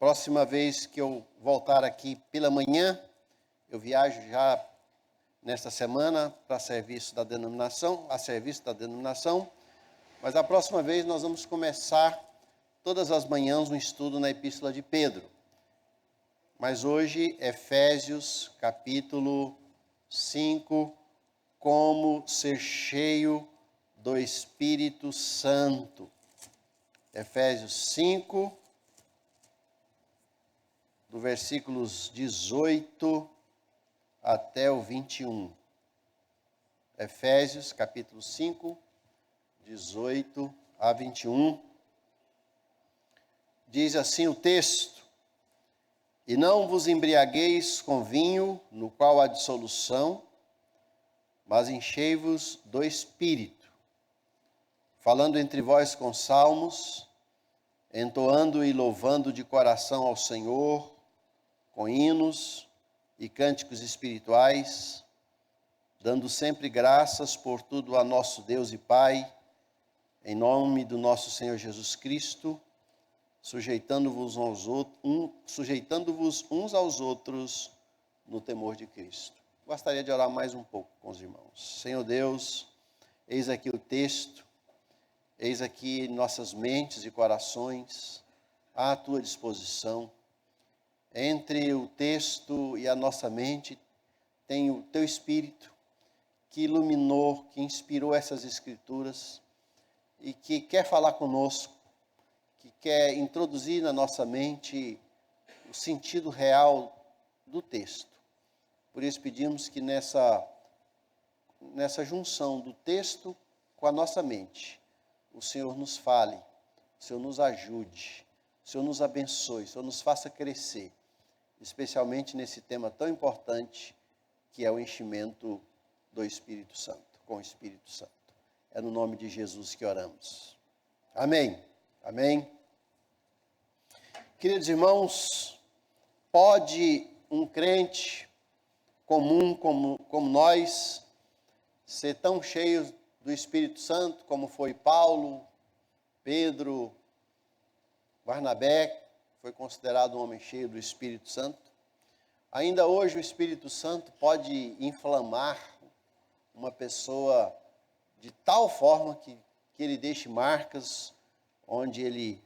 Próxima vez que eu voltar aqui pela manhã, eu viajo já nesta semana para a serviço da denominação, mas a próxima vez nós vamos começar todas as manhãs um estudo na Epístola de Pedro. Mas hoje, Efésios, capítulo 5, como ser cheio do Espírito Santo. Efésios 5, do versículos 18 até o 21. Efésios, capítulo 5, 18 a 21. Diz assim o texto: E não vos embriagueis com vinho, no qual há dissolução, mas enchei-vos do Espírito, falando entre vós com salmos, entoando e louvando de coração ao Senhor, com hinos e cânticos espirituais, dando sempre graças por tudo a nosso Deus e Pai, em nome do nosso Senhor Jesus Cristo, sujeitando-vos uns aos outros no temor de Cristo. Gostaria de orar mais um pouco com os irmãos. Senhor Deus, eis aqui o texto, eis aqui nossas mentes e corações à tua disposição. Entre o texto e a nossa mente tem o teu Espírito que iluminou, que inspirou essas escrituras e que quer falar conosco, que quer introduzir na nossa mente o sentido real do texto. Por isso pedimos que nessa junção do texto com a nossa mente, o Senhor nos fale, o Senhor nos ajude, o Senhor nos abençoe, o Senhor nos faça crescer, especialmente nesse tema tão importante que é o enchimento do Espírito Santo, com o Espírito Santo. É no nome de Jesus que oramos. Amém. Amém. Queridos irmãos, pode um crente comum como nós ser tão cheio do Espírito Santo como foi Paulo, Pedro, Barnabé, foi considerado um homem cheio do Espírito Santo? Ainda hoje o Espírito Santo pode inflamar uma pessoa de tal forma que ele deixe marcas onde ele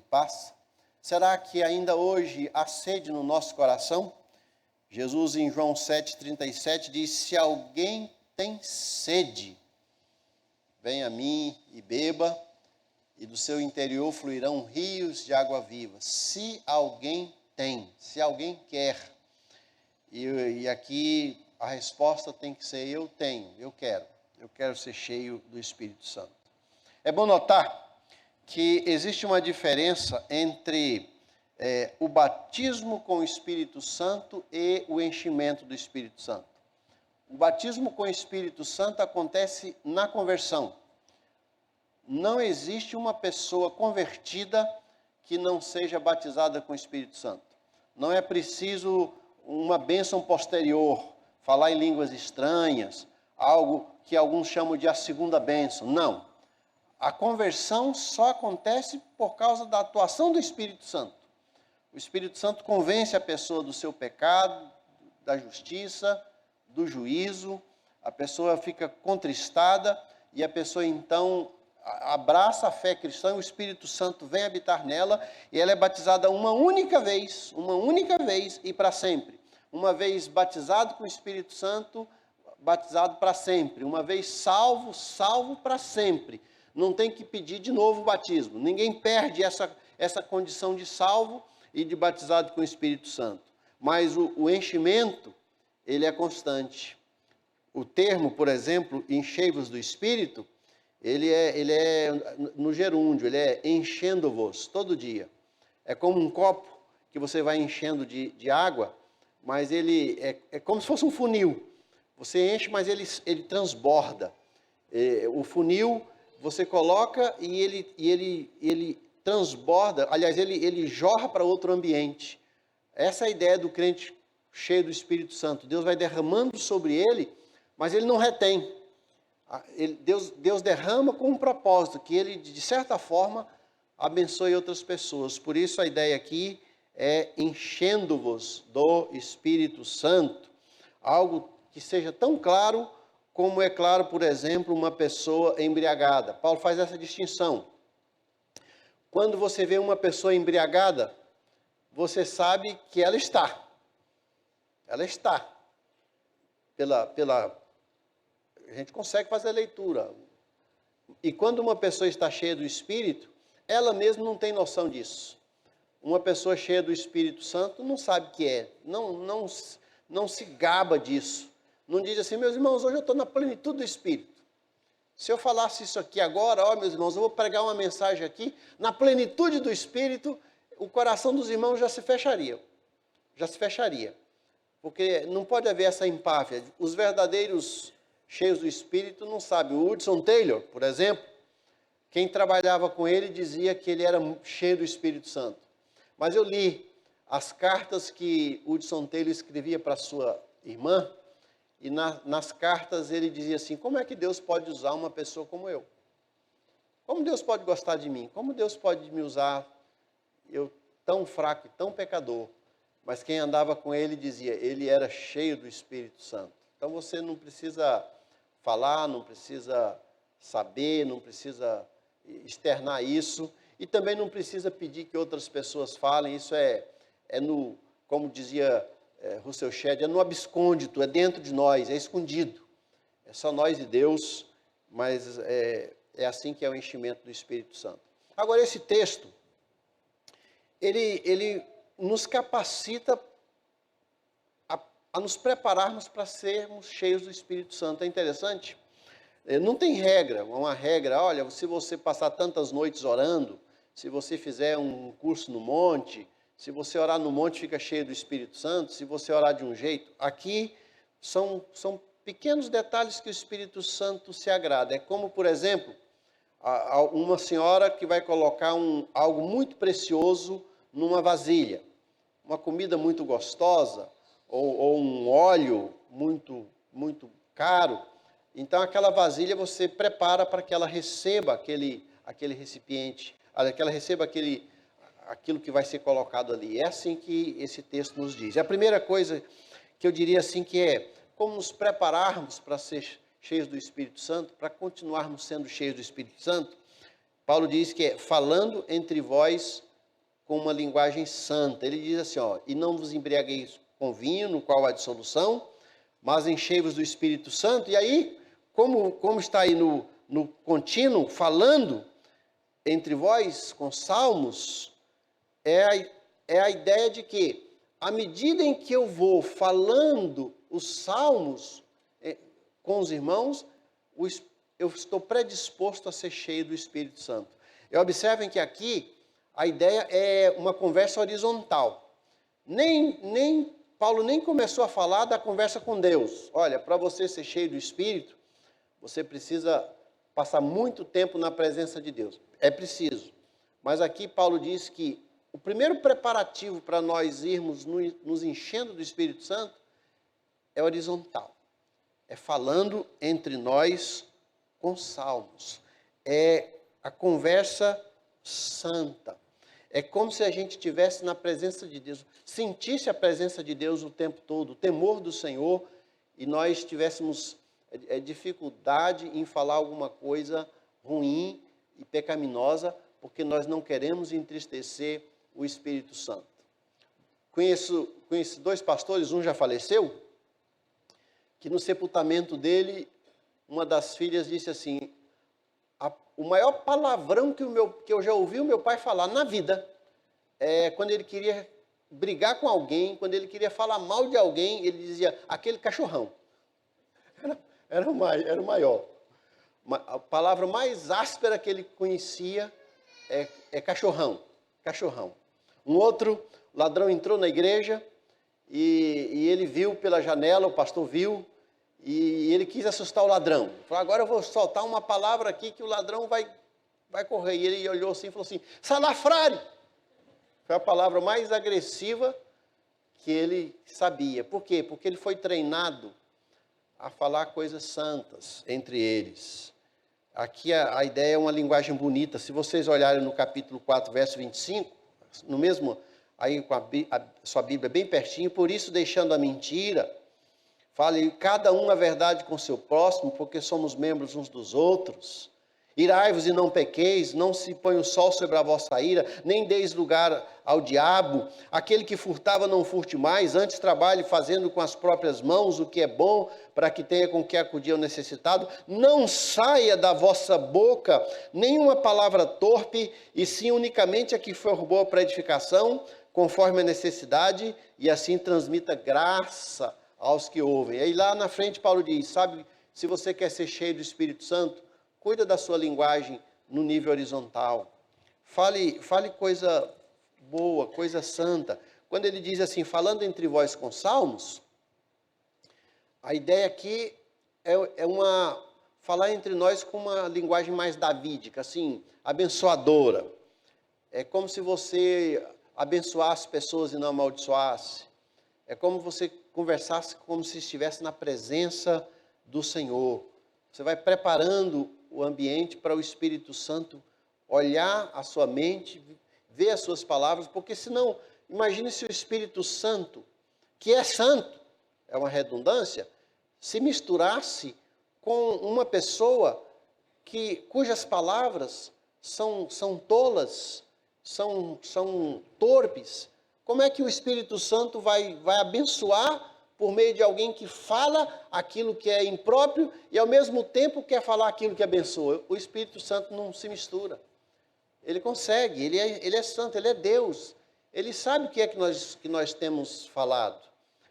passa? Será que ainda hoje há sede no nosso coração? Jesus em João 7,37 diz: se alguém tem sede, venha a mim e beba, e do seu interior fluirão rios de água viva. Se alguém tem, se alguém quer. E aqui a resposta tem que ser: eu tenho, eu quero ser cheio do Espírito Santo. É bom notar que existe uma diferença entre o batismo com o Espírito Santo e o enchimento do Espírito Santo. O batismo com o Espírito Santo acontece na conversão. Não existe uma pessoa convertida que não seja batizada com o Espírito Santo. Não é preciso uma bênção posterior, falar em línguas estranhas, algo que alguns chamam de a segunda bênção. Não. A conversão só acontece por causa da atuação do Espírito Santo. O Espírito Santo convence a pessoa do seu pecado, da justiça, do juízo. A pessoa fica contristada e a pessoa então abraça a fé cristã, o Espírito Santo vem habitar nela e ela é batizada uma única vez e para sempre. Uma vez batizado com o Espírito Santo, batizado para sempre. Uma vez salvo, salvo para sempre. Não tem que pedir de novo o batismo. Ninguém perde essa condição de salvo e de batizado com o Espírito Santo. Mas o enchimento, ele é constante. O termo, por exemplo, enchei-vos do Espírito, ele é no gerúndio, ele é enchendo-vos todo dia. É como um copo que você vai enchendo de água, mas ele é como se fosse um funil. Você enche, mas ele transborda. O funil você coloca e ele transborda, aliás, ele jorra para outro ambiente. Essa é a ideia do crente cheio do Espírito Santo. Deus vai derramando sobre ele, mas ele não retém. Deus derrama com um propósito, que ele, de certa forma, abençoe outras pessoas. Por isso a ideia aqui é enchendo-vos do Espírito Santo. Algo que seja tão claro como é claro, por exemplo, uma pessoa embriagada. Paulo faz essa distinção. Quando você vê uma pessoa embriagada, você sabe que ela está. Ela está. A gente consegue fazer a leitura. E quando uma pessoa está cheia do Espírito, ela mesma não tem noção disso. Uma pessoa cheia do Espírito Santo não sabe o que é, não se gaba disso. Não diz assim, meus irmãos, hoje eu estou na plenitude do Espírito. Se eu falasse isso aqui agora, ó meus irmãos, eu vou pregar uma mensagem aqui, na plenitude do Espírito, o coração dos irmãos já se fecharia. Porque não pode haver essa empáfia. Os verdadeiros cheios do Espírito não sabem. O Hudson Taylor, por exemplo, quem trabalhava com ele dizia que ele era cheio do Espírito Santo. Mas eu li as cartas que Hudson Taylor escrevia para sua irmã, e nas cartas ele dizia assim, como é que Deus pode usar uma pessoa como eu? Como Deus pode gostar de mim? Como Deus pode me usar, eu tão fraco e tão pecador? Mas quem andava com ele dizia, ele era cheio do Espírito Santo. Então você não precisa falar, não precisa saber, não precisa externar isso, e também não precisa pedir que outras pessoas falem, isso como dizia Russell Shedd, é no abscôndito, é dentro de nós, é escondido. É só nós e Deus, mas é assim que é o enchimento do Espírito Santo. Agora, esse texto, ele nos capacita a nos prepararmos para sermos cheios do Espírito Santo. É interessante? Não tem regra, uma regra, olha, se você passar tantas noites orando, se você fizer um curso no monte, se você orar no monte fica cheio do Espírito Santo, se você orar de um jeito. Aqui são pequenos detalhes que o Espírito Santo se agrada. É como, por exemplo, uma senhora que vai colocar algo muito precioso numa vasilha. Uma comida muito gostosa, ou um óleo muito, muito caro. Então, aquela vasilha você prepara para que ela receba aquele recipiente, que ela receba aquilo que vai ser colocado ali. É assim que esse texto nos diz. A primeira coisa que eu diria assim que é como nos prepararmos para ser cheios do Espírito Santo, para continuarmos sendo cheios do Espírito Santo. Paulo diz que é falando entre vós com uma linguagem santa. Ele diz assim, e não vos embriagueis com vinho, no qual há dissolução, mas enchei-vos do Espírito Santo. E aí, como está aí no contínuo, falando entre vós com salmos, é a ideia de que, à medida em que eu vou falando os salmos com os irmãos, eu estou predisposto a ser cheio do Espírito Santo. E observem que aqui a ideia é uma conversa horizontal. Paulo nem começou a falar da conversa com Deus. Olha, para você ser cheio do Espírito, você precisa passar muito tempo na presença de Deus. É preciso. Mas aqui Paulo diz que o primeiro preparativo para nós irmos nos enchendo do Espírito Santo é horizontal. É falando entre nós com salmos. É a conversa santa. É como se a gente estivesse na presença de Deus, sentisse a presença de Deus o tempo todo, o temor do Senhor, e nós tivéssemos dificuldade em falar alguma coisa ruim e pecaminosa, porque nós não queremos entristecer o Espírito Santo. Conheço 2 pastores, um já faleceu, que no sepultamento dele, uma das filhas disse assim, o maior palavrão que eu já ouvi o meu pai falar na vida, é quando ele queria brigar com alguém, quando ele queria falar mal de alguém, ele dizia, aquele cachorrão. Era o maior. A palavra mais áspera que ele conhecia é cachorrão. Cachorrão. Um outro ladrão entrou na igreja e ele viu pela janela, o pastor viu, e ele quis assustar o ladrão. Ele falou, agora eu vou soltar uma palavra aqui que o ladrão vai correr. E ele olhou assim e falou assim, salafrário! Foi a palavra mais agressiva que ele sabia. Por quê? Porque ele foi treinado a falar coisas santas entre eles. Aqui a ideia é uma linguagem bonita. Se vocês olharem no capítulo 4, verso 25, aí com a sua Bíblia bem pertinho. Por isso, deixando a mentira, fale cada um a verdade com seu próximo, porque somos membros uns dos outros. Irai-vos e não pequeis, não se põe o sol sobre a vossa ira, nem deis lugar ao diabo. Aquele que furtava não furte mais, antes trabalhe fazendo com as próprias mãos o que é bom, para que tenha com que acudir ao necessitado. Não saia da vossa boca nenhuma palavra torpe, e sim unicamente a que for boa para edificação, conforme a necessidade, e assim transmita graça aos que ouvem. E aí lá na frente Paulo diz, sabe, se você quer ser cheio do Espírito Santo, cuida da sua linguagem no nível horizontal. Fale coisa boa, coisa santa. Quando ele diz assim, falando entre vós com salmos, a ideia aqui falar entre nós com uma linguagem mais davídica, assim, abençoadora. É como se você abençoasse pessoas e não amaldiçoasse. É como você conversasse como se estivesse na presença do Senhor. Você vai preparando o ambiente para o Espírito Santo olhar a sua mente, ver as suas palavras, porque senão, imagine se o Espírito Santo, que é santo, é uma redundância, se misturasse com uma pessoa cujas palavras são tolas, são torpes. Como é que o Espírito Santo vai abençoar por meio de alguém que fala aquilo que é impróprio e ao mesmo tempo quer falar aquilo que abençoa? O Espírito Santo não se mistura. Ele consegue, ele é santo, ele é Deus. Ele sabe o que é que nós temos falado.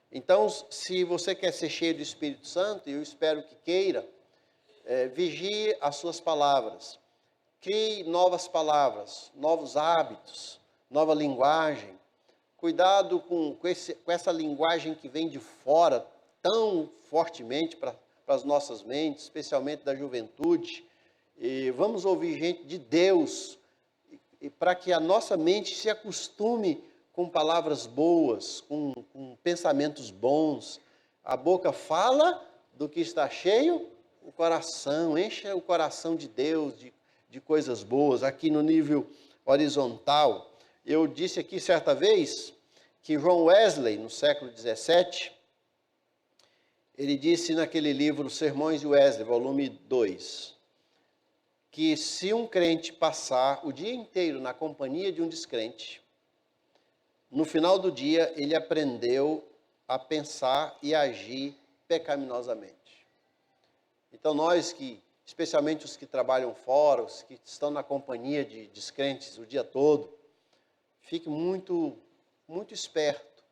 Então, se você quer ser cheio do Espírito Santo, e eu espero que queira, vigie as suas palavras. Crie novas palavras, novos hábitos, nova linguagem. Cuidado com essa linguagem que vem de fora tão fortemente para as nossas mentes, especialmente da juventude. E vamos ouvir gente de Deus, para que a nossa mente se acostume com palavras boas, com pensamentos bons. A boca fala do que está cheio, o coração, encha o coração de Deus, de coisas boas, aqui no nível horizontal. Eu disse aqui certa vez que John Wesley, no século XVII, ele disse naquele livro Sermões de Wesley, volume 2, que se um crente passar o dia inteiro na companhia de um descrente, no final do dia ele aprendeu a pensar e agir pecaminosamente. Então nós especialmente os que trabalham fora, os que estão na companhia de descrentes o dia todo, fique muito, muito esperto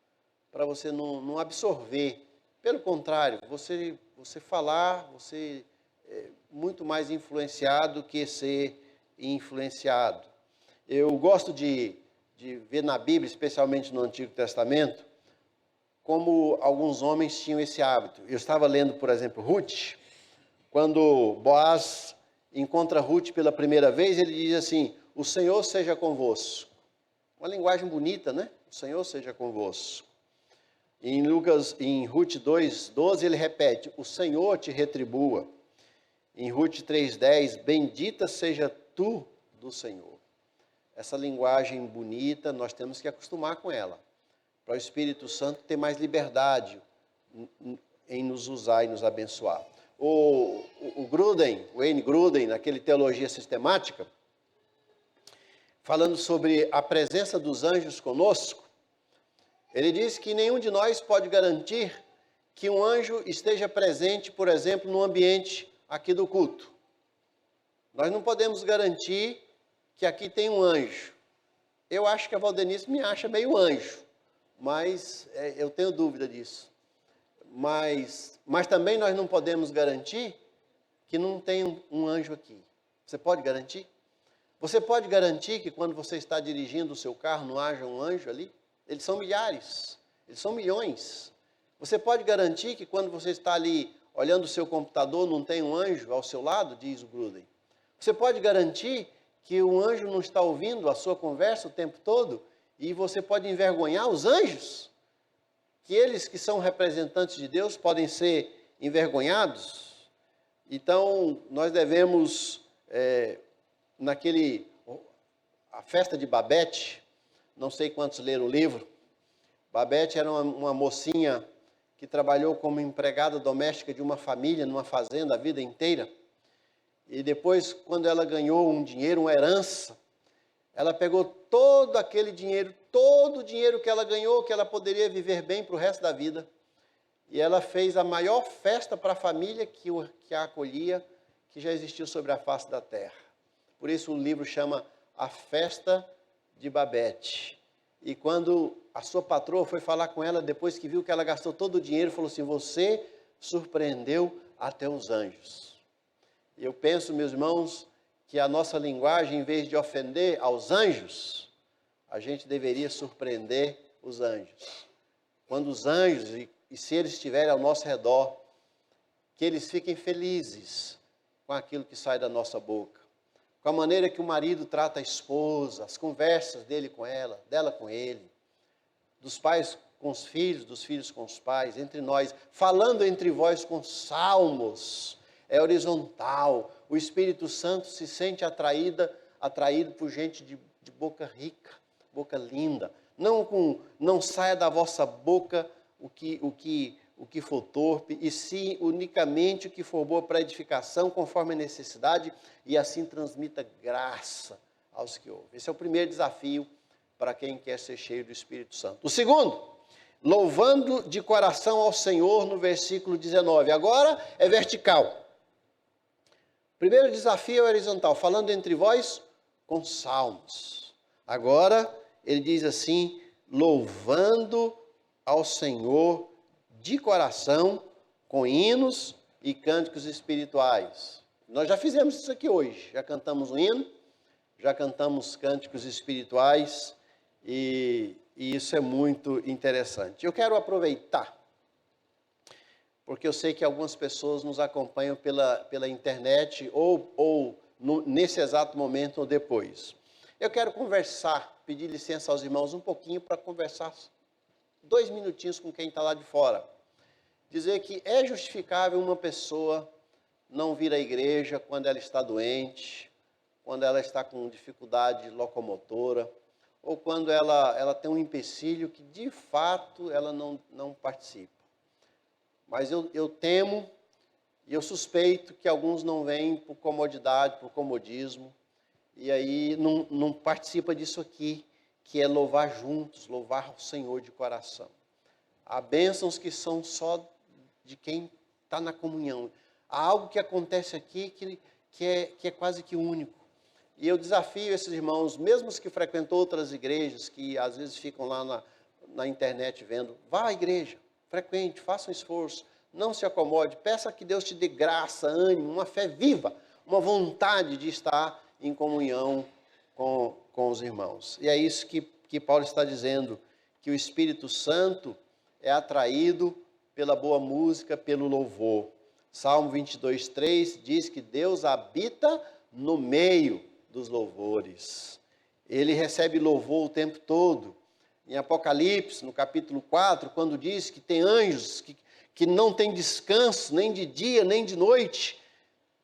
para você não absorver. Pelo contrário, você falar, você é muito mais influenciado que ser influenciado. Eu gosto de ver na Bíblia, especialmente no Antigo Testamento, como alguns homens tinham esse hábito. Eu estava lendo, por exemplo, Ruth, quando Boaz encontra Ruth pela primeira vez, ele diz assim, o Senhor seja convosco. Uma linguagem bonita, né? O Senhor seja convosco. Em Ruth 2:12, ele repete, o Senhor te retribua. Em Ruth 3:10, bendita seja tu do Senhor. Essa linguagem bonita, nós temos que acostumar com ela, para o Espírito Santo ter mais liberdade em nos usar e nos abençoar. O Wayne Gruden, naquele Teologia Sistemática, falando sobre a presença dos anjos conosco, ele diz que nenhum de nós pode garantir que um anjo esteja presente, por exemplo, no ambiente aqui do culto. Nós não podemos garantir que aqui tem um anjo. Eu acho que a Valdenice me acha meio anjo, mas eu tenho dúvida disso. Mas também nós não podemos garantir que não tem um anjo aqui. Você pode garantir? Você pode garantir que quando você está dirigindo o seu carro não haja um anjo ali? Eles são milhares, eles são milhões. Você pode garantir que quando você está ali olhando o seu computador não tem um anjo ao seu lado, diz o Gruden. Você pode garantir que o anjo não está ouvindo a sua conversa o tempo todo e você pode envergonhar os anjos? Que eles que são representantes de Deus podem ser envergonhados? Então, nós devemos, a festa de Babete, não sei quantos leram o livro. Babette era uma mocinha que trabalhou como empregada doméstica de uma família, numa fazenda, a vida inteira. E depois, quando ela ganhou um dinheiro, uma herança, ela pegou todo aquele dinheiro, todo o dinheiro que ela ganhou, que ela poderia viver bem para o resto da vida, e ela fez a maior festa para a família que a acolhia, que já existiu sobre a face da terra. Por isso o livro chama A Festa de Babette. E quando a sua patroa foi falar com ela, depois que viu que ela gastou todo o dinheiro, falou assim: você surpreendeu até os anjos. E eu penso, meus irmãos, que a nossa linguagem, em vez de ofender aos anjos, a gente deveria surpreender os anjos. Quando os anjos, e se eles estiverem ao nosso redor, que eles fiquem felizes com aquilo que sai da nossa boca, com a maneira que o marido trata a esposa, as conversas dele com ela, dela com ele, dos pais com os filhos, dos filhos com os pais, entre nós, falando entre vós com salmos, é horizontal. O Espírito Santo se sente atraído por gente de boca rica, boca linda. Não saia da vossa boca o que for torpe, e sim unicamente o que for boa para edificação, conforme a necessidade, e assim transmita graça aos que ouvem. Esse é o primeiro desafio para quem quer ser cheio do Espírito Santo. O segundo, louvando de coração ao Senhor, no versículo 19. Agora é vertical. Primeiro desafio é horizontal, falando entre vós com salmos. Agora ele diz assim: louvando ao Senhor de coração, com hinos e cânticos espirituais. Nós já fizemos isso aqui hoje, já cantamos um hino, já cantamos cânticos espirituais, e isso é muito interessante. Eu quero aproveitar, porque eu sei que algumas pessoas nos acompanham pela internet, nesse exato momento ou depois. Eu quero conversar, pedir licença aos irmãos um pouquinho para conversar 2 minutinhos com quem está lá de fora. Dizer que é justificável uma pessoa não vir à igreja quando ela está doente, quando ela está com dificuldade locomotora, ou quando ela tem um empecilho que de fato ela não participa. Mas eu temo e eu suspeito que alguns não vêm por comodidade, por comodismo, e aí não participa disso aqui, que é louvar juntos, louvar o Senhor de coração. Há bênçãos que são só de quem está na comunhão. Há algo que acontece aqui que é quase que único. E eu desafio esses irmãos, mesmo os que frequentam outras igrejas, que às vezes ficam lá na internet vendo, vá à igreja, frequente, faça um esforço, não se acomode, peça que Deus te dê graça, ânimo, uma fé viva, uma vontade de estar em comunhão com os irmãos. E é isso que Paulo está dizendo, que o Espírito Santo é atraído pela boa música, pelo louvor. Salmo 22:3 diz que Deus habita no meio dos louvores. Ele recebe louvor o tempo todo. Em Apocalipse, no capítulo 4, quando diz que tem anjos que não tem descanso, nem de dia, nem de noite,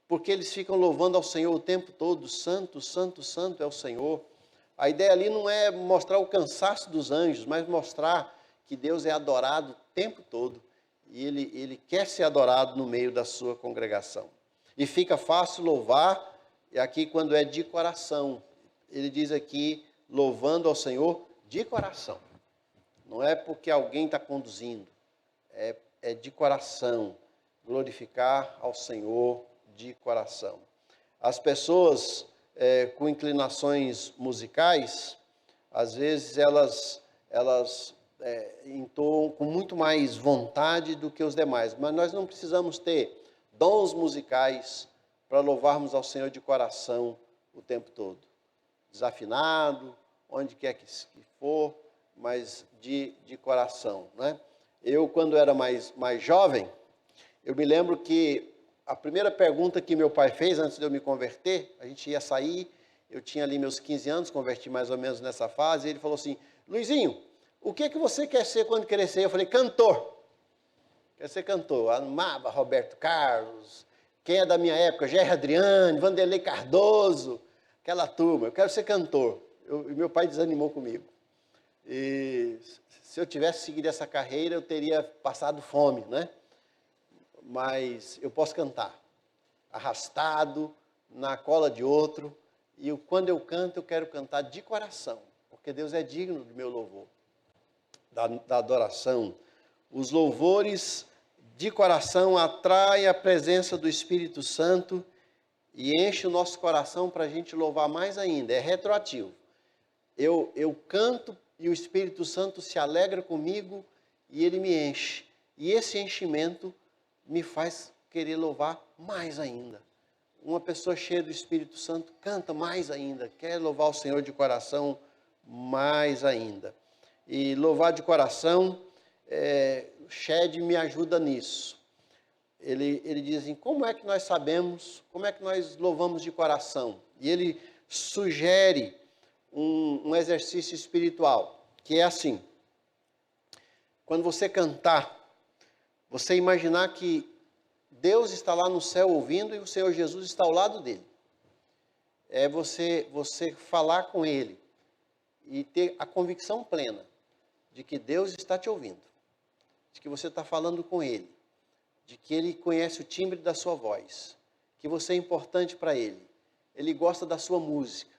porque eles ficam louvando ao Senhor o tempo todo. Santo, santo, santo é o Senhor. A ideia ali não é mostrar o cansaço dos anjos, mas mostrar que Deus é adorado o tempo todo. E ele quer ser adorado no meio da sua congregação. E fica fácil louvar, e aqui quando é de coração. Ele diz aqui, louvando ao Senhor de coração. Não é porque alguém está conduzindo, é de coração. Glorificar ao Senhor de coração. As pessoas com inclinações musicais, às vezes elas entoam com muito mais vontade do que os demais, mas nós não precisamos ter dons musicais para louvarmos ao Senhor de coração o tempo todo. Desafinado, onde quer que for, mas de coração, né? Eu, quando era mais jovem, eu me lembro que a primeira pergunta que meu pai fez antes de eu me converter, a gente ia sair, eu tinha ali meus 15 anos, converti mais ou menos nessa fase, e ele falou assim: Luizinho, o que você quer ser quando crescer? Eu falei: cantor. Quer ser cantor. Amava Roberto Carlos, quem é da minha época, Gerry Adriane, Vanderlei Cardoso, aquela turma. Eu quero ser cantor. E meu pai desanimou comigo. E se eu tivesse seguido essa carreira, eu teria passado fome, né? Mas eu posso cantar, arrastado, na cola de outro. E quando eu canto, eu quero cantar de coração, porque Deus é digno do meu louvor, da adoração. Os louvores de coração atraem a presença do Espírito Santo e enche o nosso coração para a gente louvar mais ainda. É retroativo. Eu canto e o Espírito Santo se alegra comigo e ele me enche. E esse enchimento me faz querer louvar mais ainda. Uma pessoa cheia do Espírito Santo canta mais ainda, quer louvar o Senhor de coração mais ainda. E louvar de coração, Shed me ajuda nisso. Ele diz assim, como é que nós sabemos, como é que nós louvamos de coração? E ele sugere um exercício espiritual, que é assim, quando você cantar, você imaginar que Deus está lá no céu ouvindo e o Senhor Jesus está ao lado dele. É você falar com ele e ter a convicção plena de que Deus está te ouvindo, de que você está falando com ele, de que ele conhece o timbre da sua voz, que você é importante para ele, ele gosta da sua música,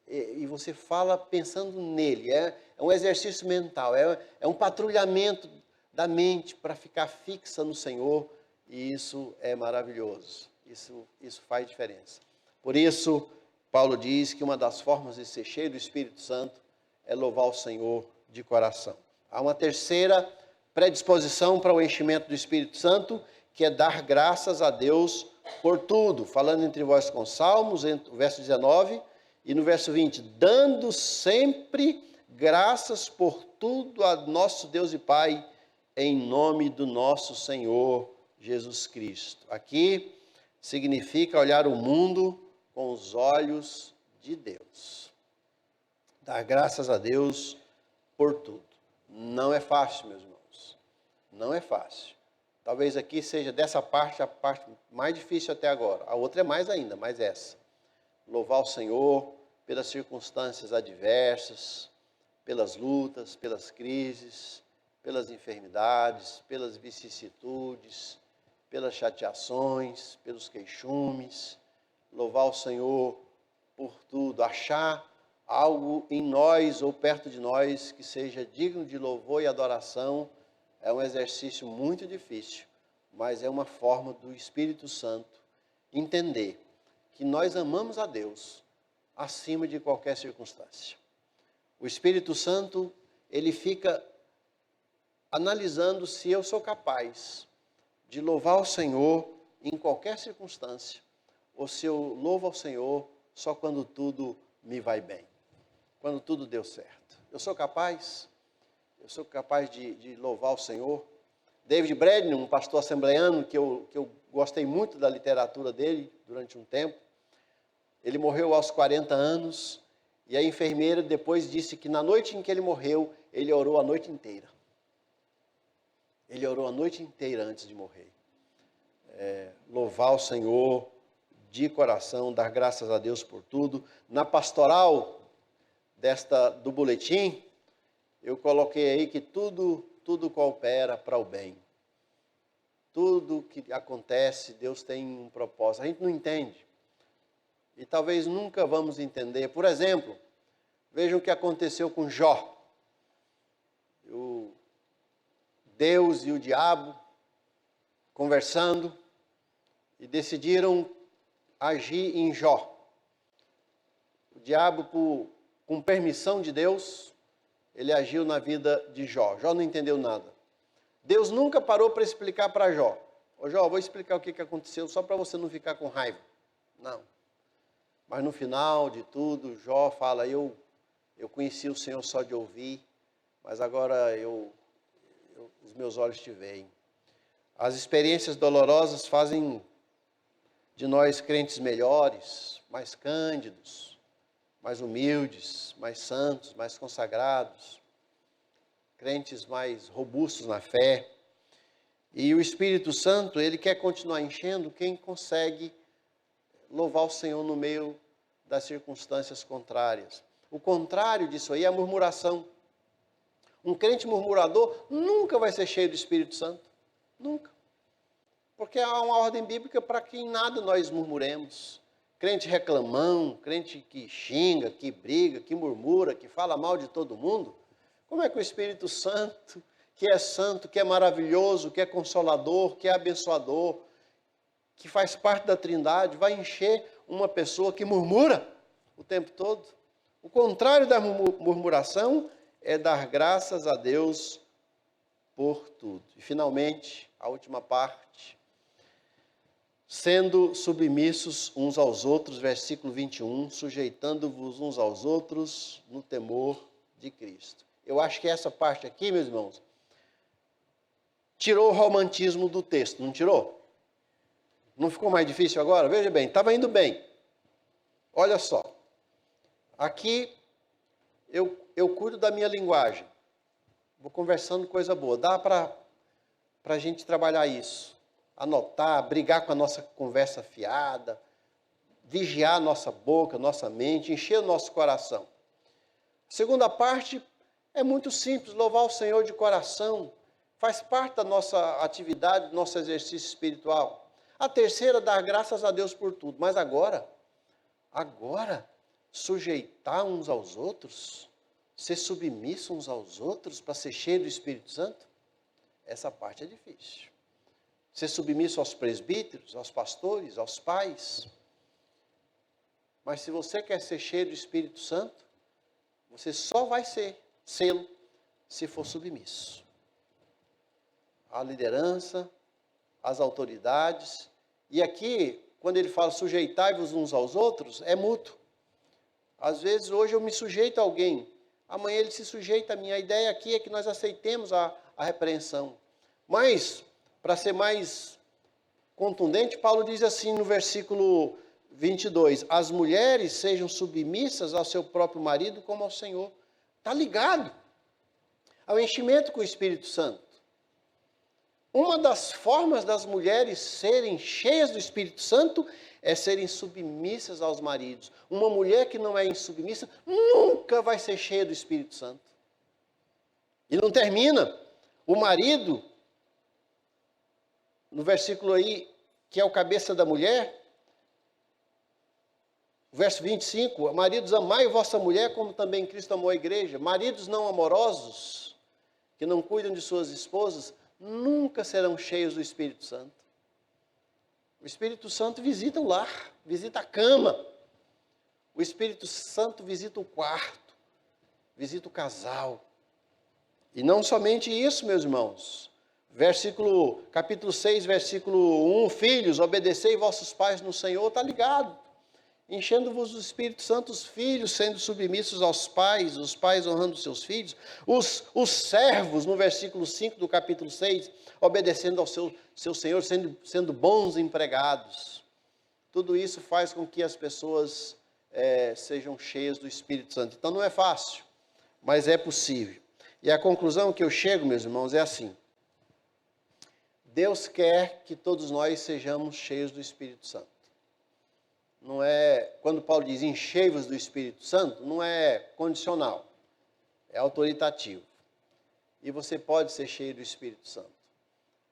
e você fala pensando nele. É um exercício mental, é um patrulhamento da mente para ficar fixa no Senhor, e isso é maravilhoso, isso faz diferença. Por isso, Paulo diz que uma das formas de ser cheio do Espírito Santo é louvar o Senhor de coração. Há uma terceira predisposição para o enchimento do Espírito Santo, que é dar graças a Deus por tudo, falando entre vós com salmos, no verso 19 e no verso 20, dando sempre graças por tudo a nosso Deus e Pai, em nome do nosso Senhor Jesus Cristo. Aqui significa olhar o mundo com os olhos de Deus. Dar graças a Deus por tudo. Não é fácil, meus irmãos. Não é fácil. Talvez aqui seja dessa parte a parte mais difícil até agora. A outra é mais ainda, mas essa. Louvar o Senhor pelas circunstâncias adversas, pelas lutas, pelas crises, pelas enfermidades, pelas vicissitudes, pelas chateações, pelos queixumes. Louvar o Senhor por tudo. Achar algo em nós ou perto de nós que seja digno de louvor e adoração é um exercício muito difícil, mas é uma forma do Espírito Santo entender que nós amamos a Deus acima de qualquer circunstância. O Espírito Santo, ele fica analisando se eu sou capaz de louvar o Senhor em qualquer circunstância, ou se eu louvo ao Senhor só quando tudo me vai bem, quando tudo deu certo. Eu sou capaz de louvar o Senhor. David Braden, um pastor assembleiano que eu gostei muito da literatura dele durante um tempo, ele morreu aos 40 anos, e a enfermeira depois disse que na noite em que ele morreu, ele orou a noite inteira. Ele orou a noite inteira antes de morrer. Louvar o Senhor de coração, dar graças a Deus por tudo. Na pastoral do boletim, eu coloquei aí que tudo coopera para o bem. Tudo que acontece, Deus tem um propósito. A gente não entende. E talvez nunca vamos entender. Por exemplo, vejam o que aconteceu com Jó. Deus e o diabo conversando e decidiram agir em Jó. O diabo, com permissão de Deus, ele agiu na vida de Jó. Jó não entendeu nada. Deus nunca parou para explicar para Jó. Ô Jó, vou explicar o que aconteceu só para você não ficar com raiva. Não. Mas no final de tudo, Jó fala, eu conheci o Senhor só de ouvir, mas agora os meus olhos te veem. As experiências dolorosas fazem de nós crentes melhores, mais cândidos, mais humildes, mais santos, mais consagrados, crentes mais robustos na fé. E o Espírito Santo, ele quer continuar enchendo quem consegue louvar o Senhor no meio das circunstâncias contrárias. O contrário disso aí é a murmuração. Um crente murmurador nunca vai ser cheio do Espírito Santo. Nunca. Porque há uma ordem bíblica para que em nada nós murmuremos. Crente reclamão, crente que xinga, que briga, que murmura, que fala mal de todo mundo. Como é que o Espírito Santo, que é santo, que é maravilhoso, que é consolador, que é abençoador, que faz parte da Trindade, vai encher uma pessoa que murmura o tempo todo? O contrário da murmuração é dar graças a Deus por tudo. E finalmente, a última parte, sendo submissos uns aos outros, versículo 21, sujeitando-vos uns aos outros no temor de Cristo. Eu acho que essa parte aqui, meus irmãos, tirou o romantismo do texto, não tirou? Não ficou mais difícil agora? Veja bem, estava indo bem. Olha só, aqui eu cuido da minha linguagem, vou conversando coisa boa, dá para a gente trabalhar isso, anotar, brigar com a nossa conversa fiada, vigiar a nossa boca, nossa mente, encher o nosso coração. A segunda parte é muito simples, louvar o Senhor de coração, faz parte da nossa atividade, do nosso exercício espiritual. A terceira, dar graças a Deus por tudo. Mas agora, sujeitar uns aos outros, ser submisso uns aos outros para ser cheio do Espírito Santo, essa parte é difícil. Ser submisso aos presbíteros, aos pastores, aos pais. Mas se você quer ser cheio do Espírito Santo, você só vai sê-lo se for submisso à liderança, às autoridades. E aqui, quando ele fala sujeitai-vos uns aos outros, é mútuo. Às vezes, hoje eu me sujeito a alguém, amanhã ele se sujeita a mim. A ideia aqui é que nós aceitemos a repreensão. Mas, para ser mais contundente, Paulo diz assim no versículo 22, as mulheres sejam submissas ao seu próprio marido como ao Senhor. Está ligado ao enchimento com o Espírito Santo. Uma das formas das mulheres serem cheias do Espírito Santo é serem submissas aos maridos. Uma mulher que não é insubmissa nunca vai ser cheia do Espírito Santo. E não termina. O marido, no versículo aí, que é o cabeça da mulher, verso 25, maridos, amai vossa mulher como também Cristo amou a igreja. Maridos não amorosos, que não cuidam de suas esposas, nunca serão cheios do Espírito Santo. O Espírito Santo visita o lar, visita a cama. O Espírito Santo visita o quarto, visita o casal. E não somente isso, meus irmãos. Capítulo 6, versículo 1, filhos, obedecei vossos pais no Senhor, está ligado. Enchendo-vos do Espírito Santo, os filhos sendo submissos aos pais, os pais honrando os seus filhos, os servos, no versículo 5 do capítulo 6, obedecendo ao seu Senhor, sendo bons empregados. Tudo isso faz com que as pessoas sejam cheias do Espírito Santo. Então não é fácil, mas é possível. E a conclusão que eu chego, meus irmãos, é assim. Deus quer que todos nós sejamos cheios do Espírito Santo. Não é, quando Paulo diz enchei-vos do Espírito Santo, não é condicional, é autoritativo. E você pode ser cheio do Espírito Santo.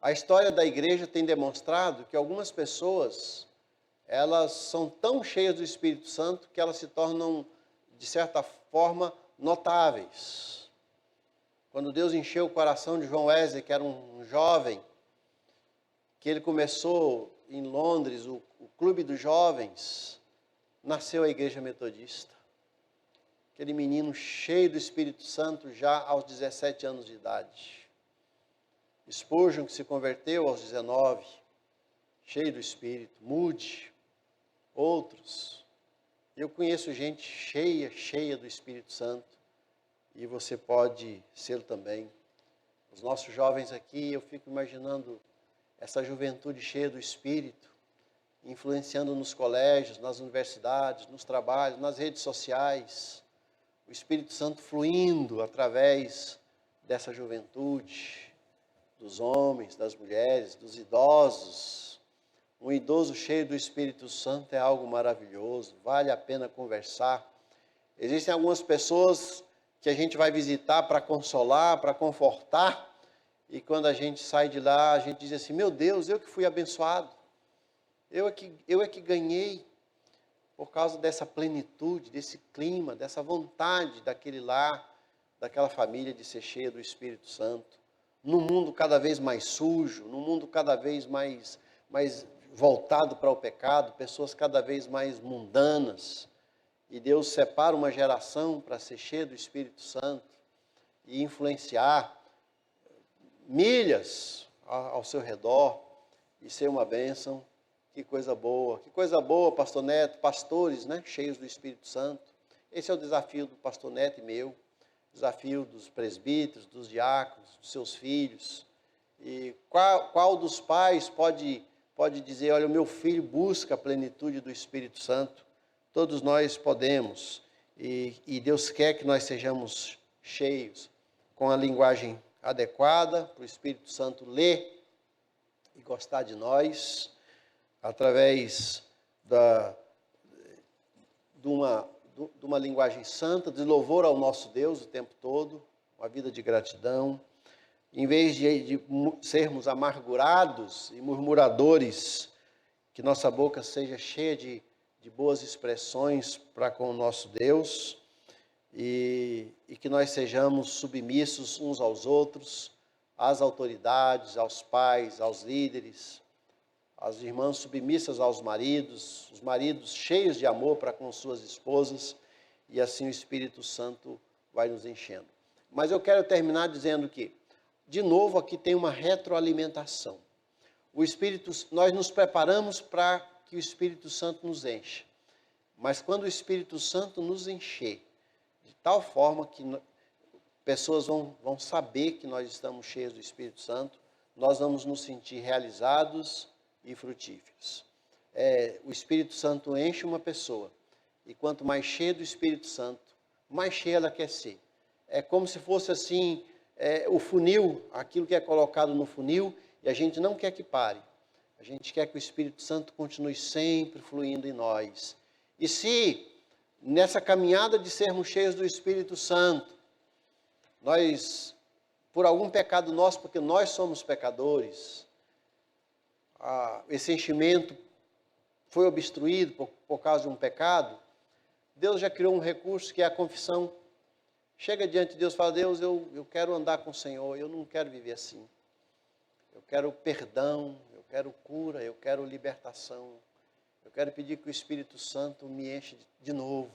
A história da igreja tem demonstrado que algumas pessoas, elas são tão cheias do Espírito Santo que elas se tornam, de certa forma, notáveis. Quando Deus encheu o coração de João Wesley, que era um jovem, que ele começou em Londres, o Clube dos Jovens, nasceu a Igreja Metodista. Aquele menino cheio do Espírito Santo já aos 17 anos de idade. Spurgeon, que se converteu aos 19, cheio do Espírito. Moody, outros. Eu conheço gente cheia do Espírito Santo, e você pode ser também. Os nossos jovens aqui, eu fico imaginando essa juventude cheia do Espírito, influenciando nos colégios, nas universidades, nos trabalhos, nas redes sociais. O Espírito Santo fluindo através dessa juventude, dos homens, das mulheres, dos idosos. Um idoso cheio do Espírito Santo é algo maravilhoso, vale a pena conversar. Existem algumas pessoas que a gente vai visitar para consolar, para confortar, e quando a gente sai de lá, a gente diz assim: meu Deus, eu que fui abençoado, eu é que ganhei, por causa dessa plenitude, desse clima, dessa vontade daquele lar, daquela família de ser cheia do Espírito Santo. Num mundo cada vez mais sujo, num mundo cada vez mais voltado para o pecado, pessoas cada vez mais mundanas. E Deus separa uma geração para ser cheia do Espírito Santo e influenciar milhas ao seu redor e ser uma bênção. Que coisa boa, pastor Neto, pastores, né, cheios do Espírito Santo. Esse é o desafio do pastor Neto e meu, desafio dos presbíteros, dos diáconos, dos seus filhos. E qual dos pais pode dizer: olha, o meu filho busca a plenitude do Espírito Santo? Todos nós podemos, e Deus quer que nós sejamos cheios, com a linguagem adequada, para o Espírito Santo ler e gostar de nós, através de uma linguagem santa, de louvor ao nosso Deus o tempo todo, uma vida de gratidão. Em vez de sermos amargurados e murmuradores, que nossa boca seja cheia de boas expressões para com o nosso Deus, e que nós sejamos submissos uns aos outros, às autoridades, aos pais, aos líderes, as irmãs submissas aos maridos, os maridos cheios de amor para com suas esposas, e assim o Espírito Santo vai nos enchendo. Mas eu quero terminar dizendo que, de novo, aqui tem uma retroalimentação. Nós nos preparamos para que o Espírito Santo nos encha, mas quando o Espírito Santo nos encher, de tal forma que pessoas vão saber que nós estamos cheios do Espírito Santo, nós vamos nos sentir realizados e frutíferos. O Espírito Santo enche uma pessoa, e quanto mais cheia do Espírito Santo, mais cheia ela quer ser. É como se fosse assim, o funil, aquilo que é colocado no funil, e a gente não quer que pare. A gente quer que o Espírito Santo continue sempre fluindo em nós. E se nessa caminhada de sermos cheios do Espírito Santo, nós, por algum pecado nosso, porque nós somos pecadores, esse enchimento foi obstruído por causa de um pecado, Deus já criou um recurso que é a confissão. Chega diante de Deus e fala: Deus, eu quero andar com o Senhor, eu não quero viver assim. Eu quero perdão, eu quero cura, eu quero libertação. Eu quero pedir que o Espírito Santo me enche de novo.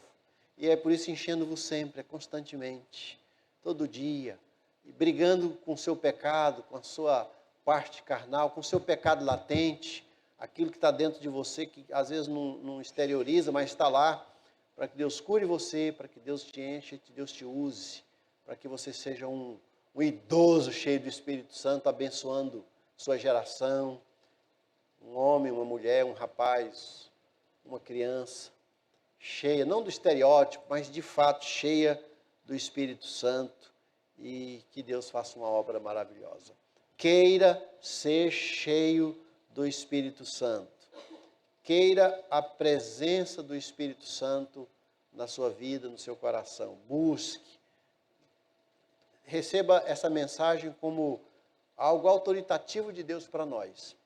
E é por isso enchendo-vos sempre, constantemente, todo dia, e brigando com o seu pecado, com a sua parte carnal, com o seu pecado latente, aquilo que está dentro de você, que às vezes não exterioriza, mas está lá, para que Deus cure você, para que Deus te enche, que Deus te use, para que você seja um idoso cheio do Espírito Santo, abençoando sua geração, um homem, uma mulher, um rapaz, uma criança, cheia, não do estereótipo, mas de fato cheia do Espírito Santo, e que Deus faça uma obra maravilhosa. Queira ser cheio do Espírito Santo. Queira a presença do Espírito Santo na sua vida, no seu coração. Busque. Receba essa mensagem como algo autoritativo de Deus para nós,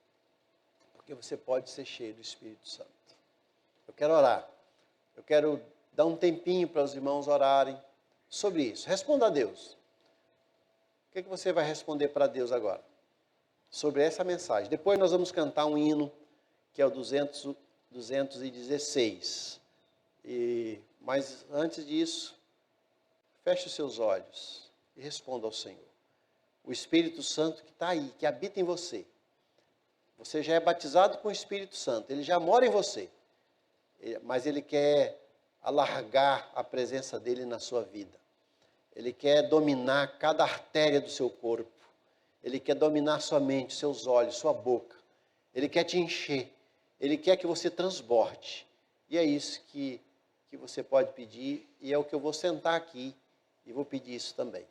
porque você pode ser cheio do Espírito Santo. Eu quero orar. Eu quero dar um tempinho para os irmãos orarem sobre isso. Responda a Deus. O que você vai responder para Deus agora? Sobre essa mensagem. Depois nós vamos cantar um hino, que é o 216. Mas antes disso, feche os seus olhos e responda ao Senhor. O Espírito Santo que está aí, que habita em você. Você já é batizado com o Espírito Santo, ele já mora em você. Mas ele quer alargar a presença dele na sua vida. Ele quer dominar cada artéria do seu corpo. Ele quer dominar sua mente, seus olhos, sua boca. Ele quer te encher. Ele quer que você transborde. E é isso que você pode pedir. E é o que eu vou sentar aqui e vou pedir isso também.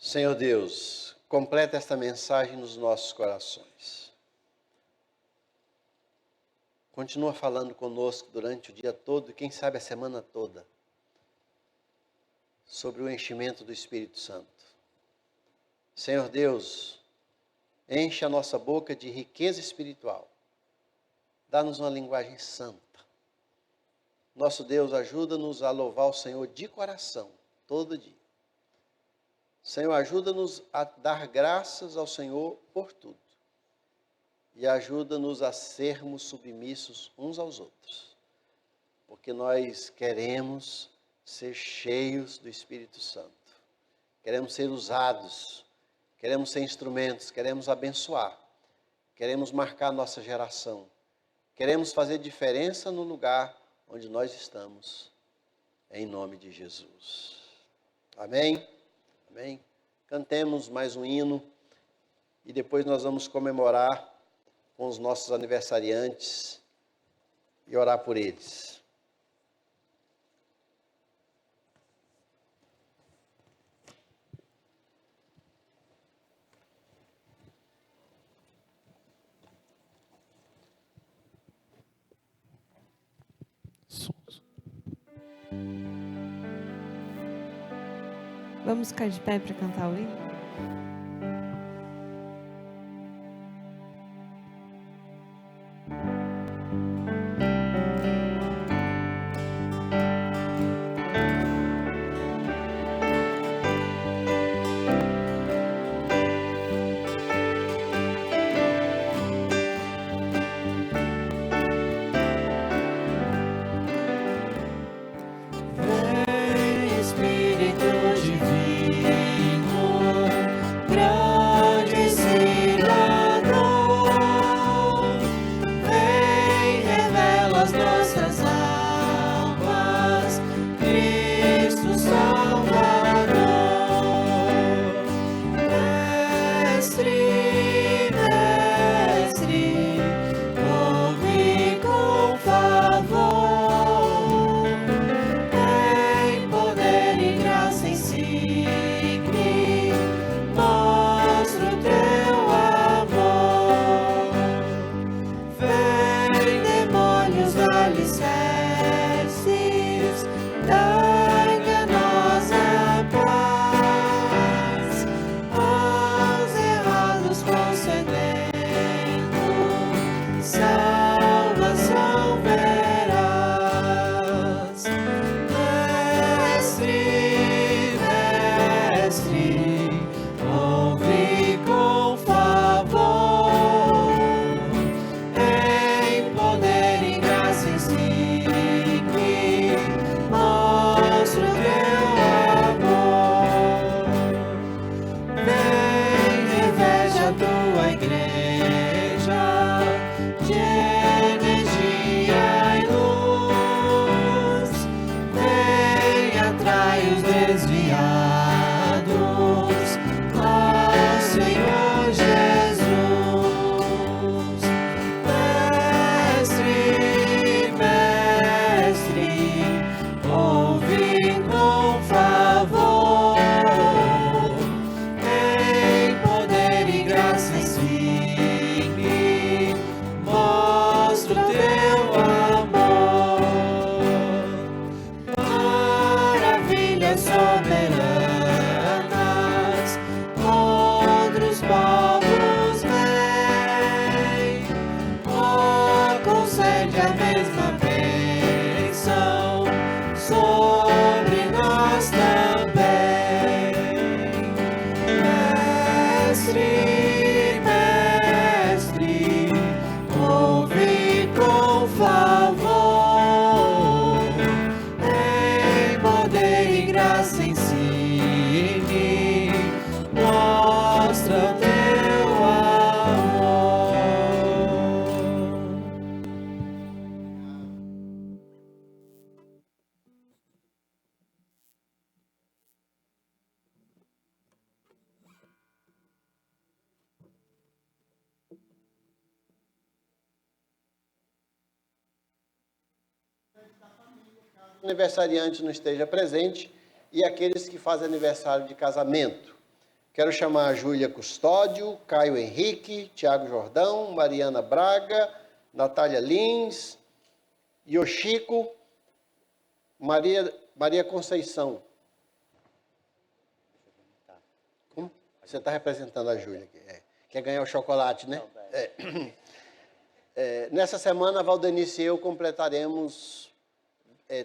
Senhor Deus, completa esta mensagem nos nossos corações. Continua falando conosco durante o dia todo e quem sabe a semana toda sobre o enchimento do Espírito Santo. Senhor Deus, enche a nossa boca de riqueza espiritual. Dá-nos uma linguagem santa. Nosso Deus, ajuda-nos a louvar o Senhor de coração, todo dia. Senhor, ajuda-nos a dar graças ao Senhor por tudo. E ajuda-nos a sermos submissos uns aos outros. Porque nós queremos ser cheios do Espírito Santo. Queremos ser usados. Queremos ser instrumentos. Queremos abençoar. Queremos marcar nossa geração. Queremos fazer diferença no lugar onde nós estamos. Em nome de Jesus. Amém? Amém? Cantemos mais um hino e depois nós vamos comemorar com os nossos aniversariantes e orar por eles. Vamos ficar de pé para cantar o hino? Aniversariante não esteja presente e aqueles que fazem aniversário de casamento. Quero chamar a Júlia Custódio, Caio Henrique, Tiago Jordão, Mariana Braga, Natália Lins, Yoshiko, Maria Conceição. Como? Você está representando a Júlia aqui. Quer ganhar o chocolate, né? Nessa semana, a Valdenice e eu completaremos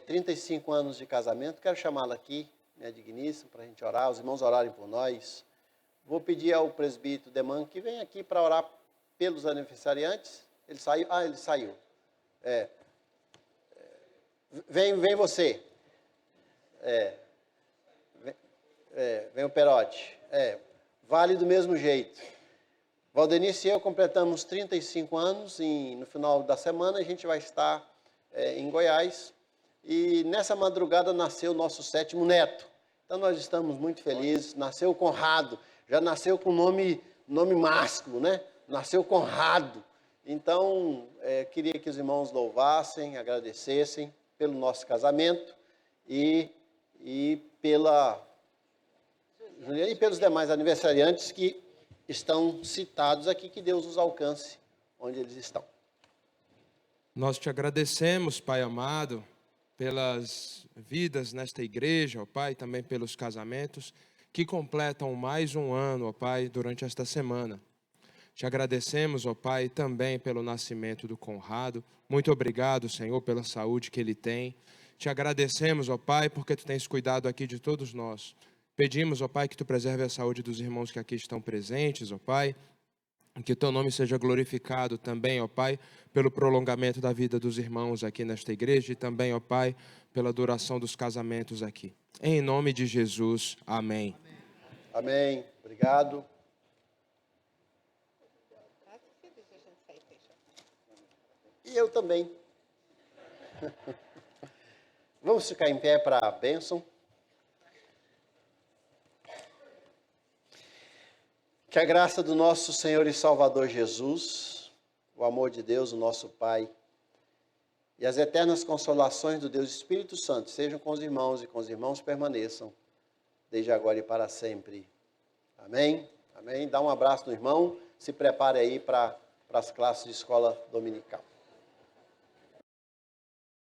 35 anos de casamento. Quero chamá-la aqui, minha digníssima, para a gente orar, os irmãos orarem por nós. Vou pedir ao presbítero Deman que venha aqui para orar pelos aniversariantes. Ele saiu? Ah, ele saiu. Vem você. Vem o Perotti. Vale do mesmo jeito. Valdenice e eu completamos 35 anos e no final da semana a gente vai estar em Goiás. E nessa madrugada nasceu o nosso 7º neto. Então nós estamos muito felizes. Nasceu o Conrado. Já nasceu com nome másculo, né? Nasceu Conrado. Então, queria que os irmãos louvassem, agradecessem pelo nosso casamento e pelos demais aniversariantes que estão citados aqui, que Deus os alcance onde eles estão. Nós te agradecemos, Pai amado, pelas vidas nesta igreja, ó Pai, também pelos casamentos que completam mais um ano, ó Pai, durante esta semana. Te agradecemos, ó Pai, também pelo nascimento do Conrado. Muito obrigado, Senhor, pela saúde que ele tem. Te agradecemos, ó Pai, porque Tu tens cuidado aqui de todos nós. Pedimos, ó Pai, que Tu preserve a saúde dos irmãos que aqui estão presentes, ó Pai. Que Teu nome seja glorificado também, ó Pai, pelo prolongamento da vida dos irmãos aqui nesta igreja e também, ó Pai, pela duração dos casamentos aqui. Em nome de Jesus, amém. Amém. Obrigado. E eu também. Vamos ficar em pé para a bênção. Que a graça do nosso Senhor e Salvador Jesus, o amor de Deus, o nosso Pai, e as eternas consolações do Deus Espírito Santo sejam com os irmãos e com os irmãos permaneçam, desde agora e para sempre. Amém? Amém. Dá um abraço no irmão, se prepare aí para as classes de escola dominical.